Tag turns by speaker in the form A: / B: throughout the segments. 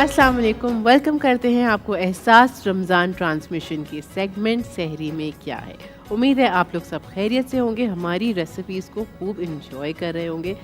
A: अस्सलाम वालेकुम। वेलकम करते हैं आपको एहसास रमज़ान ट्रांसमिशन की सेगमेंट सहरी में क्या है। उम्मीद है आप लोग सब खैरियत से होंगे, हमारी रेसिपीज़ को खूब इंजॉय कर रहे होंगे,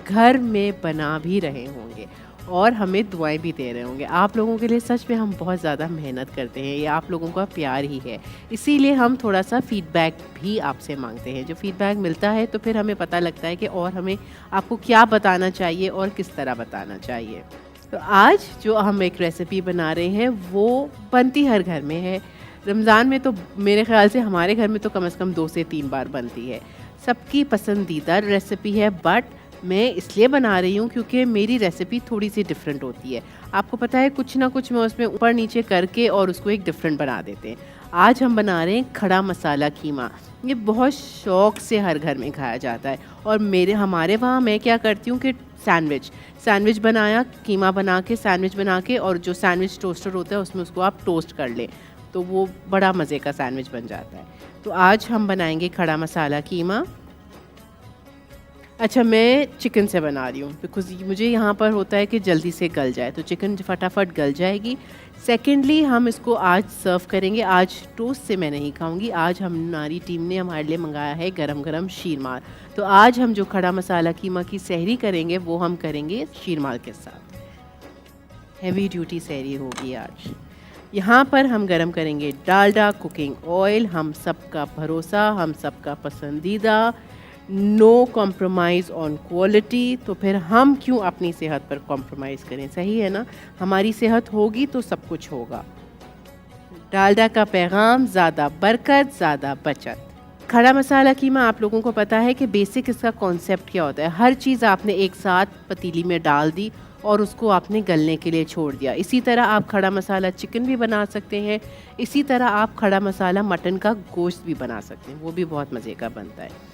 A: घर में बना भी रहे होंगे और हमें दुआएं भी दे रहे होंगे। आप लोगों के लिए सच में हम बहुत ज़्यादा मेहनत करते हैं, ये आप लोगों का प्यार ही है। इसीलिए हम थोड़ा सा फ़ीडबैक भी आपसे मांगते हैं। जो फ़ीडबैक मिलता है तो फिर हमें पता लगता है कि और हमें आपको क्या बताना चाहिए और किस तरह बताना चाहिए। तो आज जो हम एक रेसिपी बना रहे हैं वो बनती हर घर में है। रमज़ान में तो मेरे ख़्याल से हमारे घर में तो कम से कम 2 से 3 बार बनती है। सबकी पसंदीदा रेसिपी है, बट मैं इसलिए बना रही हूँ क्योंकि मेरी रेसिपी थोड़ी-सी डिफ़रेंट होती है। आपको पता है कुछ ना कुछ मैं उसमें ऊपर-नीचे करके और उसको एक डिफ़रेंट बना देते हैं। आज हम बना रहे हैं खड़ा मसाला कीमा। ये बहुत शौक से हर घर में खाया जाता है और हमारे वहाँ मैं क्या करती हूँ कि सैंडविच सैंडविच बनाया, कीमा बना के सैंडविच बना के और जो सैंडविच टोस्टर होता है उसमें उसको आप टोस्ट कर लें, तो वो बड़ा मज़े का सैंडविच बन जाता है। तो आज हम बनाएँगे खड़ा मसाला कीमा। अच्छा, मैं चिकन से बना रही हूँ बिकॉज़ मुझे यहाँ पर होता है कि जल्दी से गल जाए, तो चिकन फटाफट गल जाएगी। सेकेंडली हम इसको आज सर्व करेंगे। आज टोस्ट से मैं नहीं खाऊँगी, आज हमारी टीम ने हमारे लिए मँगाया है गरम-गरम शीरमार। तो आज हम जो खड़ा मसाला कीमा की सहरी करेंगे वो हम करेंगे शीरमार के साथ। हेवी ड्यूटी सहरी होगी आज। यहाँ पर हम गरम करेंगे डालडा कुकिंग ऑयल, हम सबका भरोसा, हम सबका पसंदीदा, नो कॉम्प्रोमाइज़ ऑन क्वालिटी। तो फिर हम क्यों अपनी सेहत पर कॉम्प्रोमाइज़ करें, सही है ना? हमारी सेहत होगी तो सब कुछ होगा। डालडा का पैगाम, ज़्यादा बरकत, ज़्यादा बचत। खड़ा मसाला कीमा आप लोगों को पता है कि बेसिक इसका कॉन्सेप्ट क्या होता है। हर चीज़ आपने एक साथ पतीली में डाल दी और उसको आपने गलने के लिए छोड़ दिया। इसी तरह आप खड़ा मसाला चिकन भी बना सकते हैं, इसी तरह आप खड़ा मसाला मटन का गोश्त भी बना सकते हैं, वो भी बहुत मज़े का बनता है।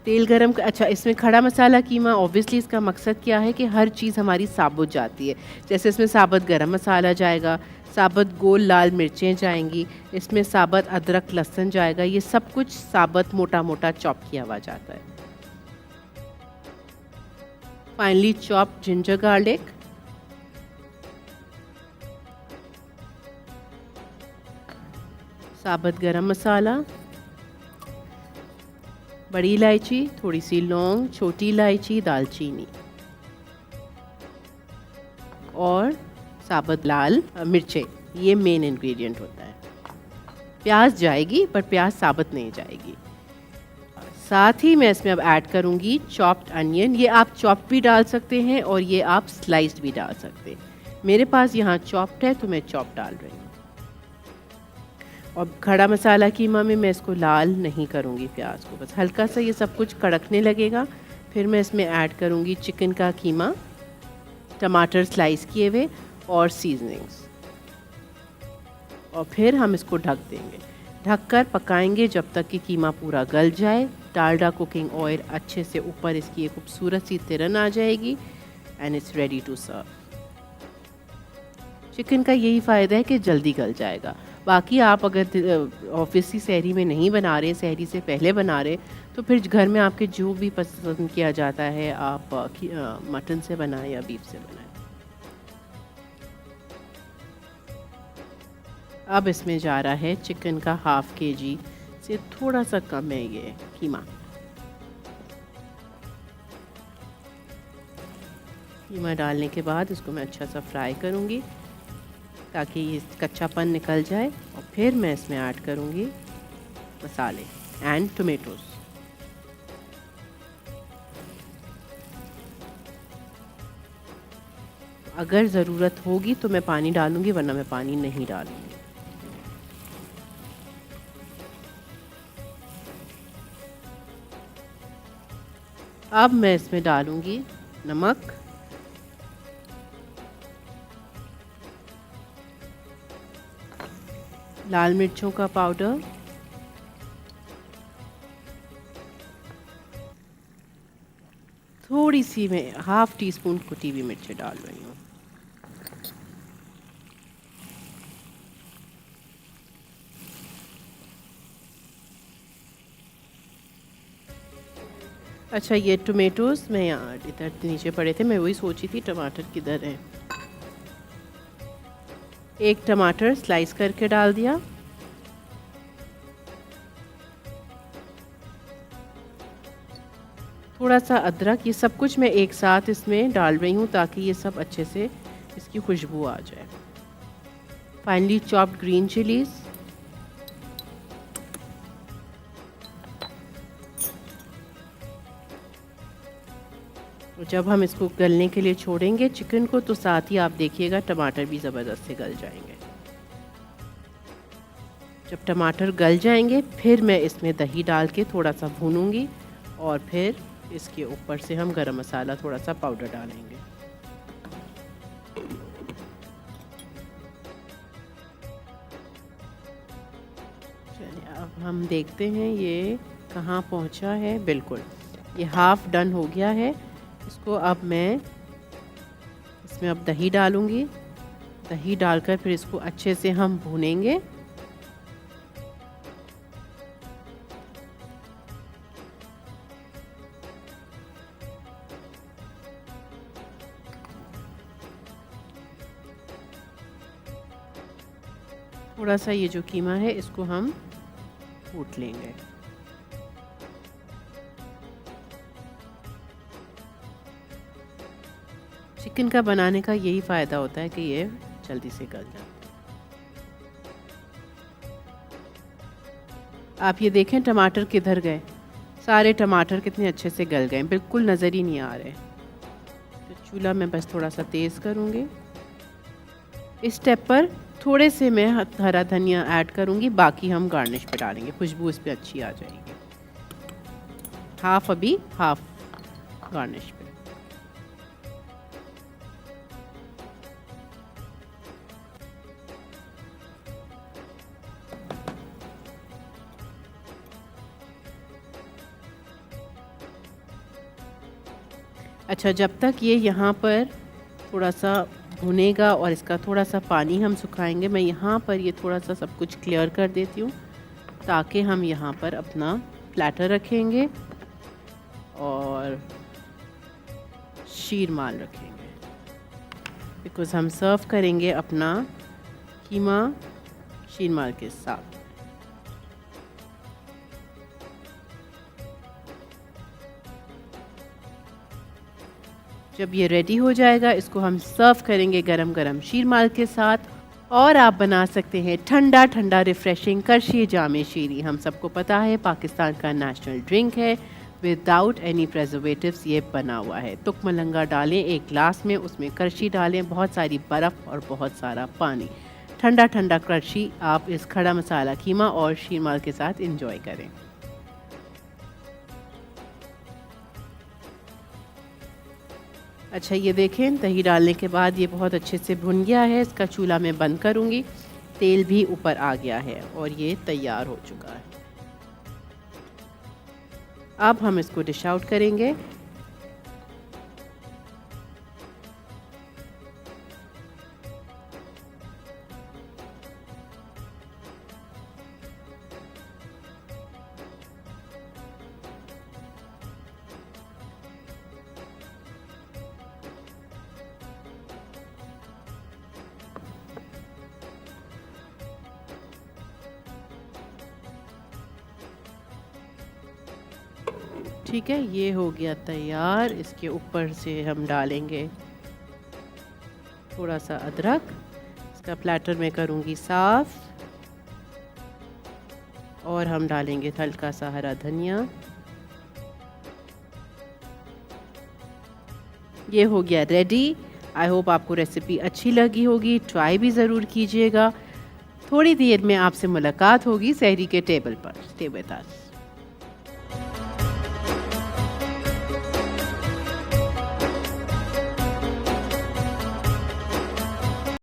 A: तेल गरम अच्छा, इसमें खड़ा मसाला कीमा ऑब्वियसली इसका मकसद क्या है कि हर चीज़ हमारी साबुत जाती है। जैसे इसमें साबुत गरम मसाला जाएगा, साबुत गोल लाल मिर्चें जाएँगी, इसमें साबुत अदरक लहसुन जाएगा, ये सब कुछ साबुत मोटा-मोटा चॉप किया हुआ जाता है। फाइनली चॉप्ड जिंजर गार्लिक, साबुत गरम मसाला, बड़ी इलायची, थोड़ी-सी लौंग, छोटी इलायची, दालचीनी और साबुत लाल मिर्चें, ये मेन इंग्रेडिएंट होता है। प्याज जाएगी पर प्याज साबुत नहीं जाएगी। साथ ही मैं इसमें अब ऐड करूँगी चॉप्ड अनियन। ये आप चॉप्ड भी डाल सकते हैं और ये आप स्लाइस्ड भी डाल सकते हैं। मेरे पास यहाँ चॉप्ड है तो मैं चॉप्ड डाल रही हूँ। और खड़ा मसाला कीमा में मैं इसको लाल नहीं करूँगी प्याज को, बस हल्का सा ये सब कुछ कड़कने लगेगा। फिर मैं इसमें ऐड करूँगी चिकन का कीमा, टमाटर स्लाइस किए हुए और सीजनिंग्स, और फिर हम इसको ढक देंगे। ढककर पकाएंगे जब तक कि कीमा पूरा गल जाए। डालडा कुकिंग ऑयल अच्छे से ऊपर इसकी एक खूबसूरत सी तिरन आ जाएगी and it's ready to serve. Chicken का यही फ़ायदा है कि जल्दी गल जाएगा। बाकी आप अगर ऑब्वियसली सहरी में नहीं बना रहे, सहरी से पहले बना रहे, तो फिर घर में आपके जो भी पसंद किया जाता है आप मटन से बनाएं या बीफ से बनाएं। अब इसमें जा रहा है चिकन का हाफ़ केजी से थोड़ा सा कम है ये कीमा। कीमा डालने के बाद इसको मैं अच्छा सा फ्राई करूँगी ताकि ये कच्चापन निकल जाए, और फिर मैं इसमें ऐड करूँगी मसाले एंड टोमेटोज़। अगर ज़रूरत होगी तो मैं पानी डालूँगी, वरना मैं पानी नहीं डालूँगी। अब मैं इसमें डालूँगी नमक, लाल मिर्चों का पाउडर, थोड़ी सी मैं हाफ़ टी स्पून कुटी हुई मिर्ची डाल रही हूँ। अच्छा, ये टोमेटोज़ मैं यहाँ इधर नीचे पड़े थे, मैं वही सोची थी टमाटर किधर हैं। एक टमाटर स्लाइस करके डाल दिया। थोड़ा सा अदरक, ये सब कुछ मैं एक साथ इसमें डाल रही हूँ ताकि ये सब अच्छे से इसकी खुशबू आ जाए। फाइनली चॉप्ड ग्रीन चिलीज़, जब हम इसको गलने के लिए छोड़ेंगे चिकन को तो साथ ही आप देखिएगा टमाटर भी ज़बरदस्त से गल जाएंगे। जब टमाटर गल जाएंगे फिर मैं इसमें दही डाल के थोड़ा सा भूनूंगी और फिर इसके ऊपर से हम गरम मसाला थोड़ा सा पाउडर डालेंगे। चलिए अब हम देखते हैं ये कहाँ पहुँचा है। बिल्कुल ये हाफ़ डन हो गया है। इसको अब मैं इसमें अब दही डालूंगी। दही डालकर फिर इसको अच्छे से हम भूनेंगे। थोड़ा सा ये जो कीमा है इसको हम कूट लेंगे। चिकन का बनाने का यही फ़ायदा होता है कि ये जल्दी से गल जाता है। आप ये देखें टमाटर किधर गए, सारे टमाटर कितने अच्छे से गल गए, बिल्कुल नज़र ही नहीं आ रहे। तो चूल्हा मैं बस थोड़ा सा तेज़ करूँगी। इस स्टेप पर थोड़े से मैं हरा धनिया ऐड करूँगी, बाकी हम गार्निश पे डालेंगे, खुशबू इस पर अच्छी आ जाएगी। हाफ़ अभी हाफ़ गार्निश पे। अच्छा, जब तक ये यहाँ पर थोड़ा सा भुनेगा और इसका थोड़ा सा पानी हम सुखाएंगे, मैं यहाँ पर ये थोड़ा सा सब कुछ क्लियर कर देती हूँ ताकि हम यहाँ पर अपना प्लेटर रखेंगे और शीरमाल रखेंगे, बिकॉज़ हम सर्व करेंगे अपना कीमा शीरमाल के साथ। जब ये रेडी हो जाएगा इसको हम सर्व करेंगे गरम गरम शीरमाल के साथ। और आप बना सकते हैं ठंडा ठंडा रिफ़्रेशिंग करशी जामे शीरी। हम सबको पता है पाकिस्तान का नेशनल ड्रिंक है, विदाउट एनी प्रिजर्वेटिव्स ये बना हुआ है। तुक मलंगा डालें एक ग्लास में, उसमें करशी डालें, बहुत सारी बर्फ़ और बहुत सारा पानी। ठंडा ठंडा करशी आप इस खड़ा मसाला कीमा और शीरमाल के साथ इंजॉय करें। अच्छा, ये देखें दही डालने के बाद ये बहुत अच्छे से भुन गया है। इसका चूल्हा मैं बंद करूँगी। तेल भी ऊपर आ गया है और ये तैयार हो चुका है। अब हम इसको डिश आउट करेंगे। ठीक है, ये हो गया तैयार। इसके ऊपर से हम डालेंगे थोड़ा सा अदरक। इसका प्लेटर मैं करूँगी साफ़ और हम डालेंगे हल्का सा हरा धनिया। ये हो गया रेडी। आई होप आपको रेसिपी अच्छी लगी होगी, ट्राई भी ज़रूर कीजिएगा। थोड़ी देर में आपसे मुलाकात होगी सहरी के टेबल पर। Stay with us.